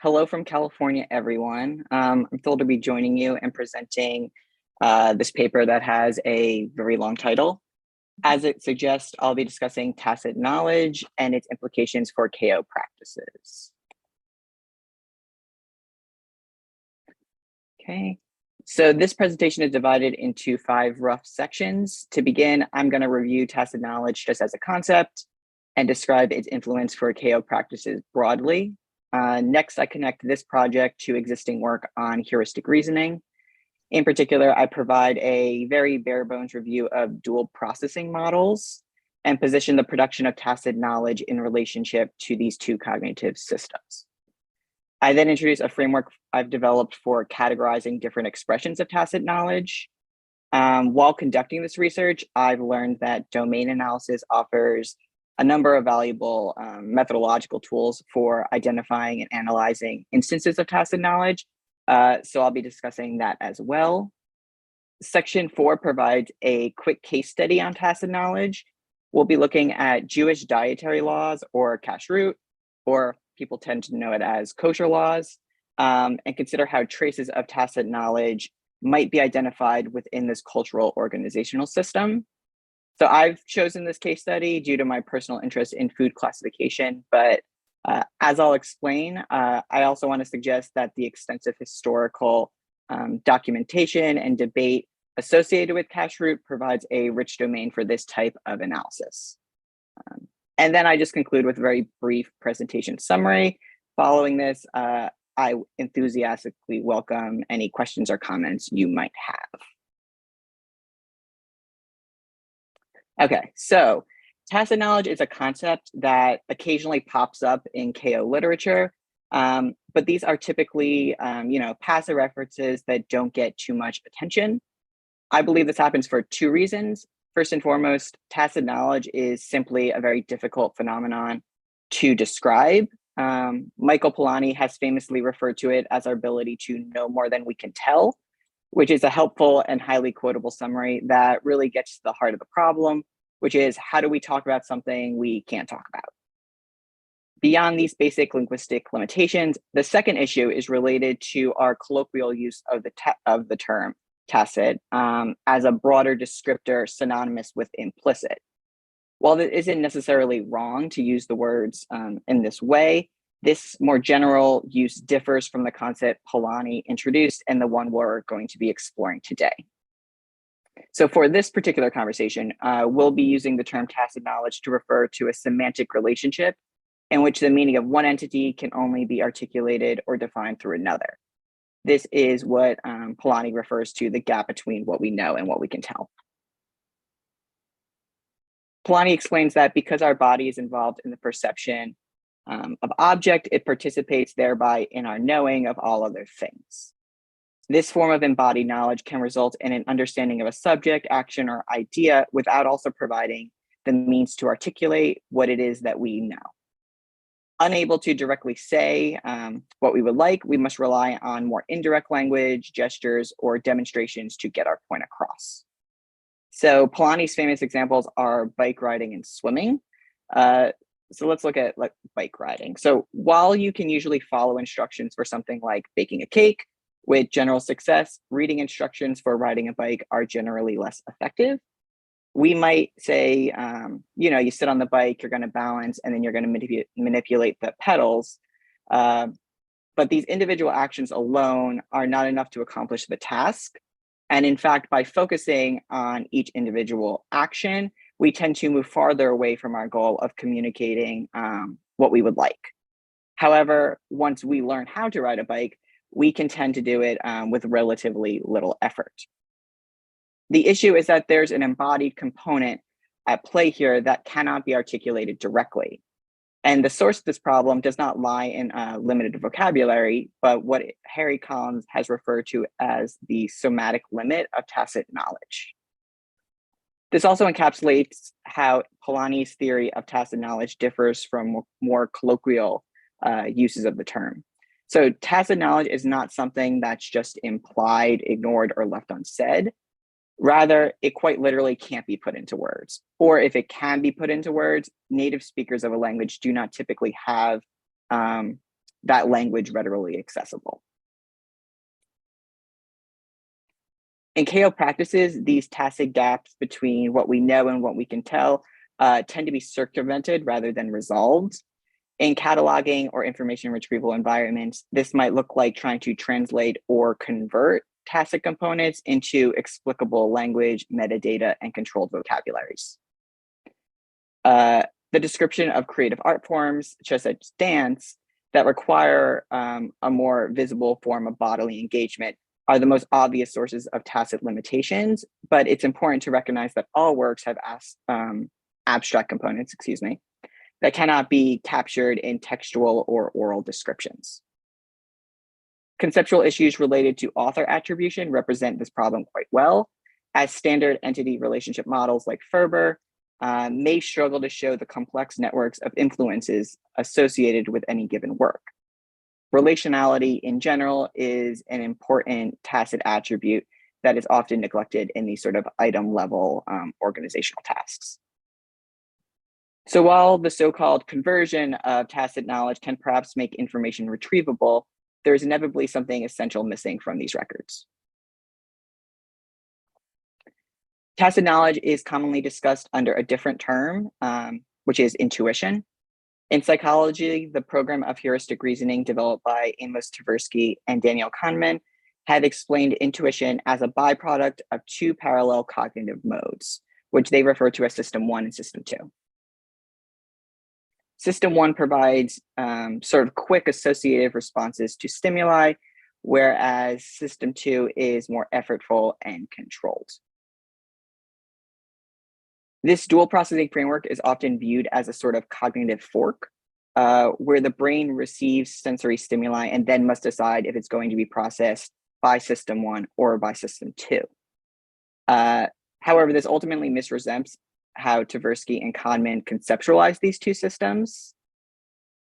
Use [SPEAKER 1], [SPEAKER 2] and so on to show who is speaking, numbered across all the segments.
[SPEAKER 1] Hello from California, everyone. I'm thrilled to be joining you and presenting this paper that has a very long title. As it suggests, I'll be discussing tacit knowledge and its implications for KO practices. Okay, so this presentation is divided into 5 rough sections. To begin, I'm going to review tacit knowledge just as a concept and describe its influence for KO practices broadly. Next, I connect this project to existing work on heuristic reasoning. In particular, I provide a very bare bones review of dual processing models and position the production of tacit knowledge in relationship to these two cognitive systems. I then introduce a framework I've developed for categorizing different expressions of tacit knowledge. While conducting this research, I've learned that domain analysis offers a number of valuable methodological tools for identifying and analyzing instances of tacit knowledge. So I'll be discussing that as well. Section 4 provides a quick case study on tacit knowledge. We'll be looking at Jewish dietary laws, or kashruth, or people tend to know it as kosher laws, and consider how traces of tacit knowledge might be identified within this cultural organizational system. So I've chosen this case study due to my personal interest in food classification, but as I'll explain, I also want to suggest that the extensive historical documentation and debate associated with kashruth provides a rich domain for this type of analysis. And then I just conclude with a very brief presentation summary. Following this, I enthusiastically welcome any questions or comments you might have. Okay, so tacit knowledge is a concept that occasionally pops up in KO literature, but these are typically, passive references that don't get too much attention. I believe this happens for 2 reasons. First and foremost, tacit knowledge is simply a very difficult phenomenon to describe. Michael Polanyi has famously referred to it as our ability to know more than we can tell, which is a helpful and highly quotable summary that really gets to the heart of the problem, which is how do we talk about something we can't talk about? Beyond these basic linguistic limitations, the second issue is related to our colloquial use of the term tacit as a broader descriptor synonymous with implicit. While it isn't necessarily wrong to use the words in this way, this more general use differs from the concept Polanyi introduced and the one we're going to be exploring today. So for this particular conversation, we'll be using the term tacit knowledge to refer to a semantic relationship in which the meaning of one entity can only be articulated or defined through another. This is what Polanyi refers to the gap between what we know and what we can tell. Polanyi explains that because our body is involved in the perception of object, it participates thereby in our knowing of all other things. This form of embodied knowledge can result in an understanding of a subject, action, or idea without also providing the means to articulate what it is that we know. Unable to directly say what we would like, we must rely on more indirect language, gestures, or demonstrations to get our point across. So Polanyi's famous examples are bike riding and swimming. So let's look at bike riding. So while you can usually follow instructions for something like baking a cake with general success, reading instructions for riding a bike are generally less effective. We might say, you sit on the bike, you're going to balance, and then you're going to manipulate the pedals. But these individual actions alone are not enough to accomplish the task. And in fact, by focusing on each individual action, we tend to move farther away from our goal of communicating what we would like. However, once we learn how to ride a bike, we can tend to do it with relatively little effort. The issue is that there's an embodied component at play here that cannot be articulated directly. And the source of this problem does not lie in limited vocabulary, but what Harry Collins has referred to as the somatic limit of tacit knowledge. This also encapsulates how Polanyi's theory of tacit knowledge differs from more colloquial uses of the term. So tacit knowledge is not something that's just implied, ignored, or left unsaid. Rather, it quite literally can't be put into words. Or if it can be put into words, native speakers of a language do not typically have that language readily accessible. In KO practices, these tacit gaps between what we know and what we can tell tend to be circumvented rather than resolved. In cataloging or information retrieval environments, this might look like trying to translate or convert tacit components into explicable language, metadata, and controlled vocabularies. The description of creative art forms, such as dance, that require a more visible form of bodily engagement are the most obvious sources of tacit limitations, but it's important to recognize that all works have abstract components, that cannot be captured in textual or oral descriptions. Conceptual issues related to author attribution represent this problem quite well, as standard entity relationship models like Ferber may struggle to show the complex networks of influences associated with any given work. Relationality in general is an important tacit attribute that is often neglected in these sort of item level organizational tasks. So while the so-called conversion of tacit knowledge can perhaps make information retrievable, there is inevitably something essential missing from these records. Tacit knowledge is commonly discussed under a different term, which is intuition. In psychology, the program of heuristic reasoning developed by Amos Tversky and Daniel Kahneman had explained intuition as a byproduct of two parallel cognitive modes, which they refer to as System 1 and System 2. System 1 provides sort of quick associative responses to stimuli, whereas System 2 is more effortful and controlled. This dual processing framework is often viewed as a sort of cognitive fork, where the brain receives sensory stimuli and then must decide if it's going to be processed by System 1 or by System 2. However, this ultimately misrepresents how Tversky and Kahneman conceptualize these two systems.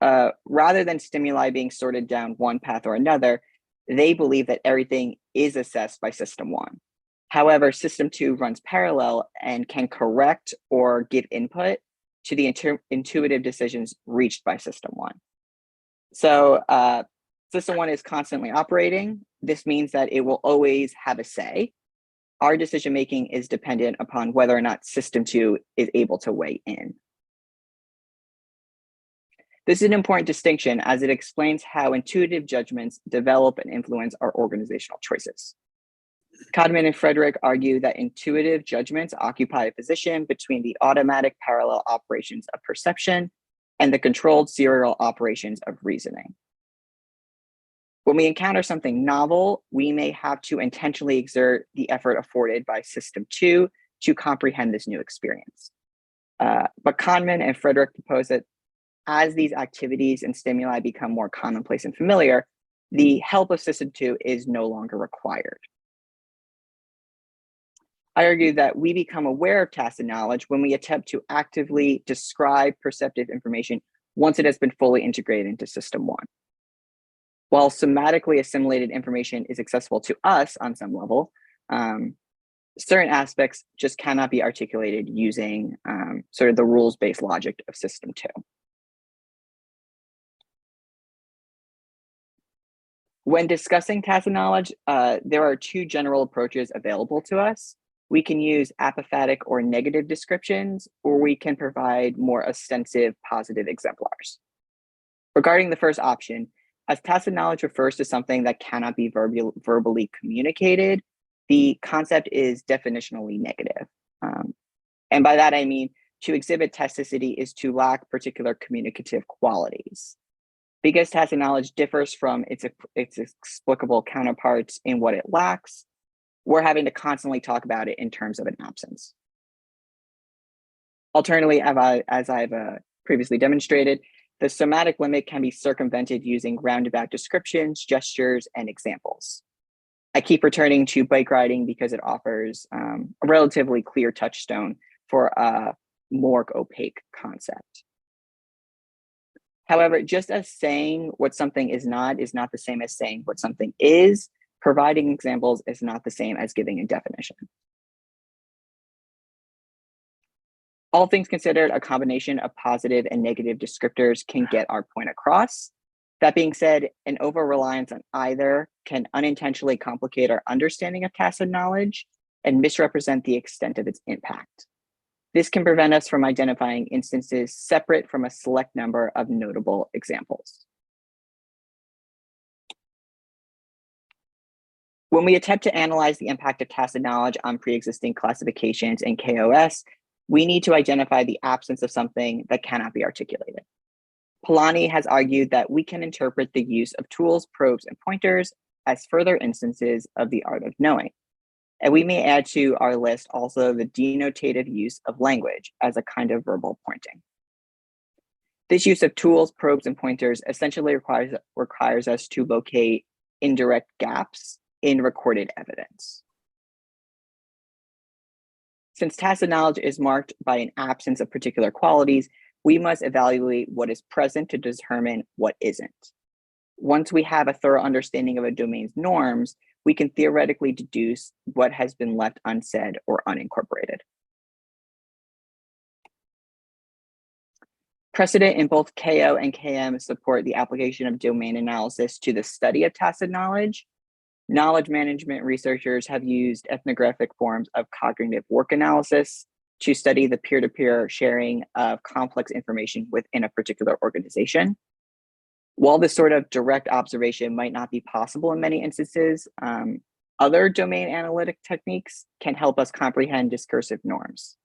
[SPEAKER 1] Rather than stimuli being sorted down one path or another, they believe that everything is assessed by System 1. However, System 2 runs parallel and can correct or give input to the intuitive decisions reached by System 1. So System 1 is constantly operating. This means that it will always have a say. Our decision-making is dependent upon whether or not System 2 is able to weigh in. This is an important distinction as it explains how intuitive judgments develop and influence our organizational choices. Kahneman and Frederick argue that intuitive judgments occupy a position between the automatic parallel operations of perception and the controlled serial operations of reasoning. When we encounter something novel, we may have to intentionally exert the effort afforded by System 2 to comprehend this new experience. But Kahneman and Frederick propose that as these activities and stimuli become more commonplace and familiar, the help of System 2 is no longer required. I argue that we become aware of tacit knowledge when we attempt to actively describe perceptive information once it has been fully integrated into System 1. While somatically assimilated information is accessible to us on some level, certain aspects just cannot be articulated using sort of the rules-based logic of System 2. When discussing tacit knowledge, there are two general approaches available to us. We can use apophatic or negative descriptions, or we can provide more ostensive positive exemplars. Regarding the first option, as tacit knowledge refers to something that cannot be verbally communicated, the concept is definitionally negative. And by that, I mean, to exhibit tacticity is to lack particular communicative qualities. Because tacit knowledge differs from its explicable counterparts in what it lacks, we're having to constantly talk about it in terms of an absence. Alternatively, as I've previously demonstrated, the somatic limit can be circumvented using roundabout descriptions, gestures, and examples. I keep returning to bike riding because it offers a relatively clear touchstone for a more opaque concept. However, just as saying what something is not the same as saying what something is, providing examples is not the same as giving a definition. All things considered, a combination of positive and negative descriptors can get our point across. That being said, an over-reliance on either can unintentionally complicate our understanding of tacit knowledge and misrepresent the extent of its impact. This can prevent us from identifying instances separate from a select number of notable examples. When we attempt to analyze the impact of tacit knowledge on pre-existing classifications and KOS, we need to identify the absence of something that cannot be articulated. Polanyi has argued that we can interpret the use of tools, probes, and pointers as further instances of the art of knowing. And we may add to our list also the denotative use of language as a kind of verbal pointing. This use of tools, probes, and pointers essentially requires us to locate indirect gaps in recorded evidence. Since tacit knowledge is marked by an absence of particular qualities, we must evaluate what is present to determine what isn't. Once we have a thorough understanding of a domain's norms, we can theoretically deduce what has been left unsaid or unincorporated. Precedent in both KO and KM support the application of domain analysis to the study of tacit knowledge. Knowledge management researchers have used ethnographic forms of cognitive work analysis to study the peer-to-peer sharing of complex information within a particular organization. While this sort of direct observation might not be possible in many instances, other domain analytic techniques can help us comprehend discursive norms.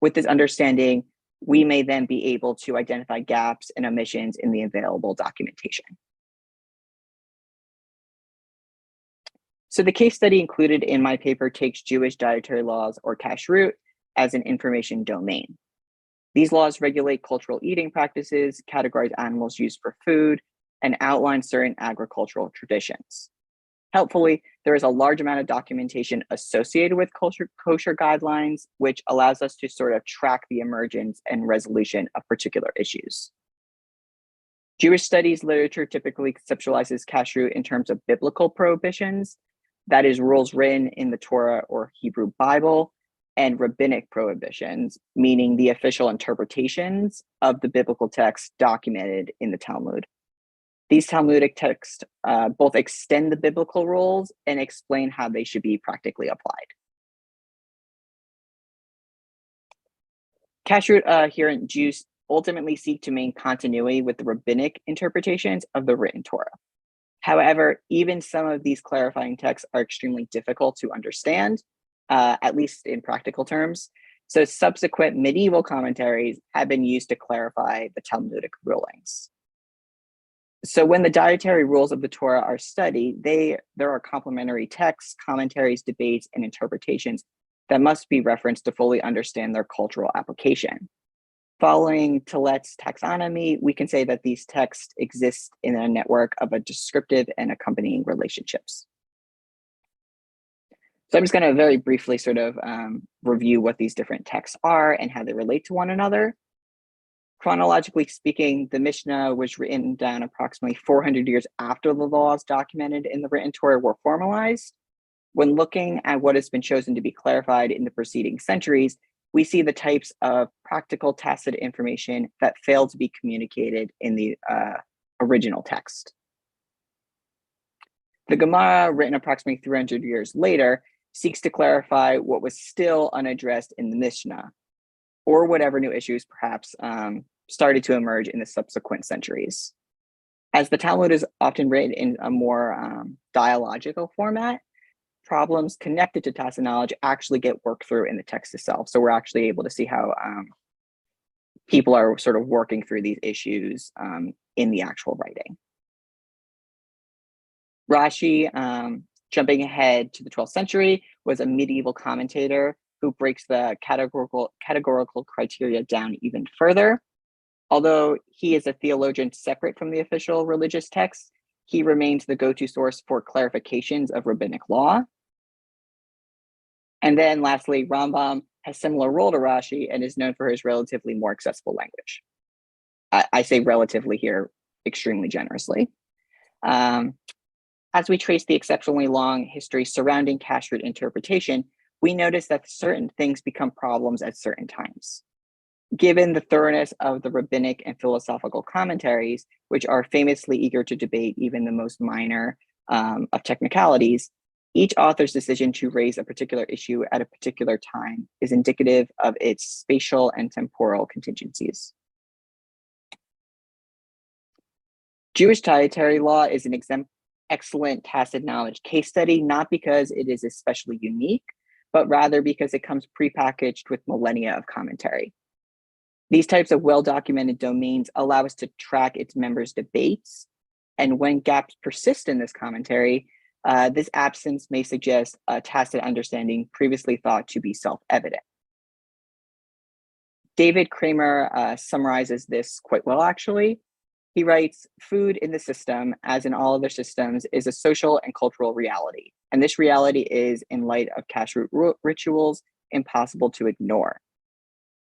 [SPEAKER 1] With this understanding, we may then be able to identify gaps and omissions in the available documentation. So the case study included in my paper takes Jewish dietary laws, or kashrut, as an information domain. These laws regulate cultural eating practices, categorize animals used for food, and outline certain agricultural traditions. Helpfully, there is a large amount of documentation associated with kosher guidelines, which allows us to sort of track the emergence and resolution of particular issues. Jewish studies literature typically conceptualizes kashrut in terms of biblical prohibitions, that is, rules written in the Torah or Hebrew Bible, and rabbinic prohibitions, meaning the official interpretations of the biblical text documented in the Talmud. These Talmudic texts both extend the biblical rules and explain how they should be practically applied. Kashrut adherent Jews ultimately seek to maintain continuity with the rabbinic interpretations of the written Torah. However, even some of these clarifying texts are extremely difficult to understand, at least in practical terms. So subsequent medieval commentaries have been used to clarify the Talmudic rulings. So when the dietary rules of the Torah are studied, there are complementary texts, commentaries, debates, and interpretations that must be referenced to fully understand their cultural application. Following Tillet's taxonomy, we can say that these texts exist in a network of a descriptive and accompanying relationships. So I'm just going to very briefly sort of review what these different texts are and how they relate to one another. Chronologically speaking, the Mishnah was written down approximately 400 years after the laws documented in the written Torah were formalized. When looking at what has been chosen to be clarified in the preceding centuries, we see the types of practical tacit information that failed to be communicated in the original text. The Gemara, written approximately 300 years later, seeks to clarify what was still unaddressed in the Mishnah, or whatever new issues perhaps started to emerge in the subsequent centuries. As the Talmud is often written in a more dialogical format, problems connected to tacit knowledge actually get worked through in the text itself. So we're actually able to see how people are sort of working through these issues in the actual writing. Rashi, jumping ahead to the 12th century, was a medieval commentator who breaks the categorical criteria down even further. Although he is a theologian separate from the official religious texts, he remains the go-to source for clarifications of rabbinic law. And then lastly, Rambam has similar role to Rashi and is known for his relatively more accessible language. I say relatively here extremely generously. As we trace the exceptionally long history surrounding kashrut interpretation, we notice that certain things become problems at certain times. Given the thoroughness of the rabbinic and philosophical commentaries, which are famously eager to debate even the most minor of technicalities, each author's decision to raise a particular issue at a particular time is indicative of its spatial and temporal contingencies. Jewish dietary law is an excellent tacit knowledge case study, not because it is especially unique, but rather because it comes prepackaged with millennia of commentary. These types of well-documented domains allow us to track its members' debates, and when gaps persist in this commentary, this absence may suggest a tacit understanding previously thought to be self-evident. David Kramer summarizes this quite well, actually. He writes, food in the system, as in all other systems, is a social and cultural reality. And this reality is, in light of kashruth rituals, impossible to ignore.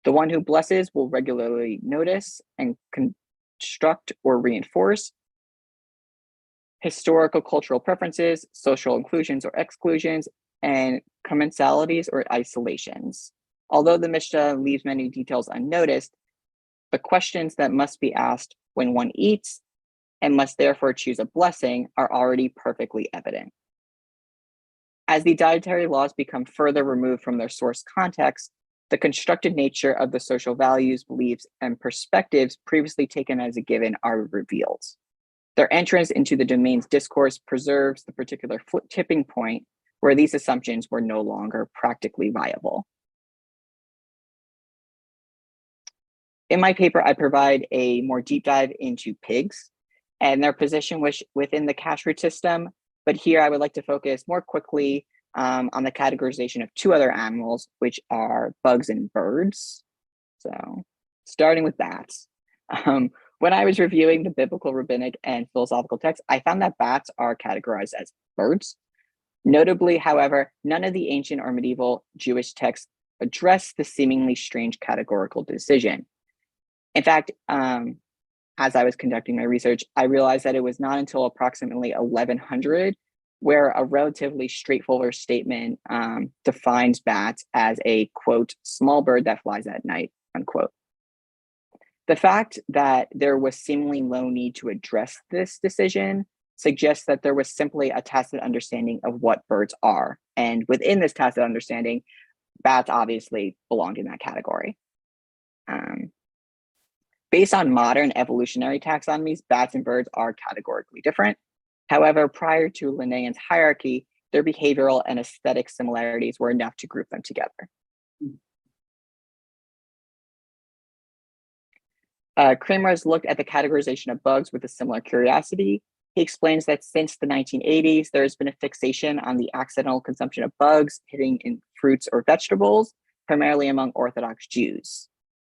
[SPEAKER 1] The one who blesses will regularly notice and construct or reinforce historical cultural preferences, social inclusions or exclusions, and commensalities or isolations. Although the Mishnah leaves many details unnoticed, the questions that must be asked when one eats and must therefore choose a blessing are already perfectly evident. As the dietary laws become further removed from their source context, the constructed nature of the social values, beliefs, and perspectives previously taken as a given are revealed. Their entrance into the domain's discourse preserves the particular tipping point where these assumptions were no longer practically viable. In my paper, I provide a more deep dive into pigs and their position within the kashruth system, but here I would like to focus more quickly on the categorization of two other animals, which are bugs and birds. So starting with bats. When I was reviewing the biblical, rabbinic, and philosophical texts, I found that bats are categorized as birds. Notably, however, none of the ancient or medieval Jewish texts address the seemingly strange categorical decision. In fact, as I was conducting my research, I realized that it was not until approximately 1100 where a relatively straightforward statement defines bats as a, quote, small bird that flies at night, unquote. The fact that there was seemingly no need to address this decision suggests that there was simply a tacit understanding of what birds are. And within this tacit understanding, bats obviously belonged in that category. Based on modern evolutionary taxonomies, bats and birds are categorically different. However, prior to Linnaean's hierarchy, their behavioral and aesthetic similarities were enough to group them together. Kramer has looked at the categorization of bugs with a similar curiosity. He explains that since the 1980s, there has been a fixation on the accidental consumption of bugs hitting in fruits or vegetables, primarily among Orthodox Jews.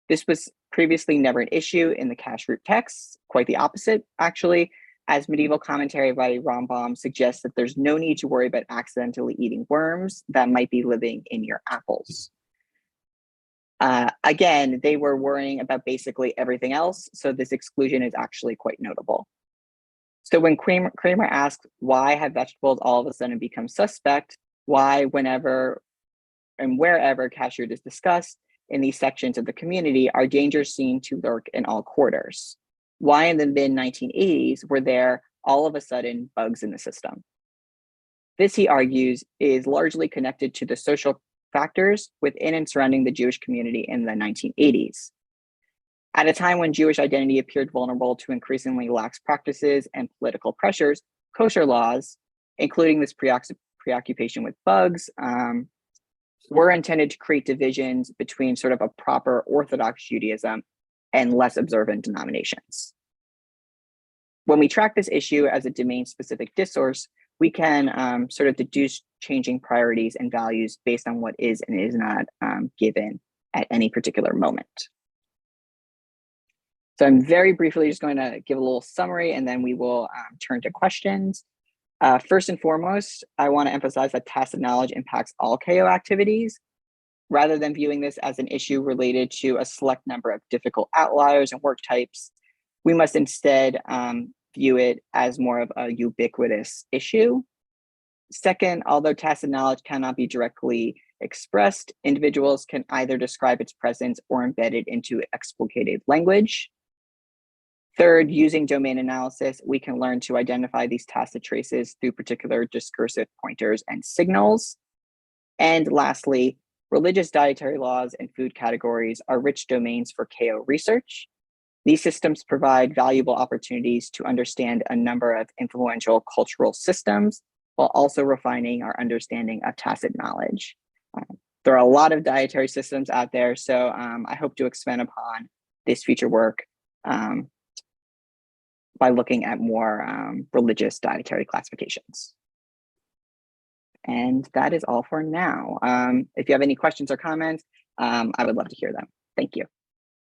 [SPEAKER 1] This was previously never an issue in the kashruth texts, quite the opposite, actually, as medieval commentary by Rambam suggests that there's no need to worry about accidentally eating worms that might be living in your apples. Again, they were worrying about basically everything else, so this exclusion is actually quite notable. So when Kramer asks, why have vegetables all of a sudden become suspect? Why, whenever and wherever kashruth is discussed in these sections of the community, are dangers seen to lurk in all quarters? Why in the mid-1980s were there all of a sudden bugs in the system? This, he argues, is largely connected to the social factors within and surrounding the Jewish community in the 1980s. At a time when Jewish identity appeared vulnerable to increasingly lax practices and political pressures, kosher laws, including this preoccupation with bugs, were intended to create divisions between sort of a proper Orthodox Judaism and less observant denominations. When we track this issue as a domain-specific discourse, we can sort of deduce changing priorities and values based on what is and is not given at any particular moment. So I'm very briefly just going to give a little summary, and then we will turn to questions. First and foremost, I want to emphasize that tacit knowledge impacts all KO activities. Rather than viewing this as an issue related to a select number of difficult outliers and work types, we must instead view it as more of a ubiquitous issue. Second, although tacit knowledge cannot be directly expressed, individuals can either describe its presence or embed it into explicated language. Third, using domain analysis, we can learn to identify these tacit traces through particular discursive pointers and signals. And lastly, religious dietary laws and food categories are rich domains for KO research. These systems provide valuable opportunities to understand a number of influential cultural systems while also refining our understanding of tacit knowledge. There are a lot of dietary systems out there, so I hope to expand upon this future work by looking at more religious dietary classifications. And that is all for now. If you have any questions or comments, I would love to hear them. Thank you.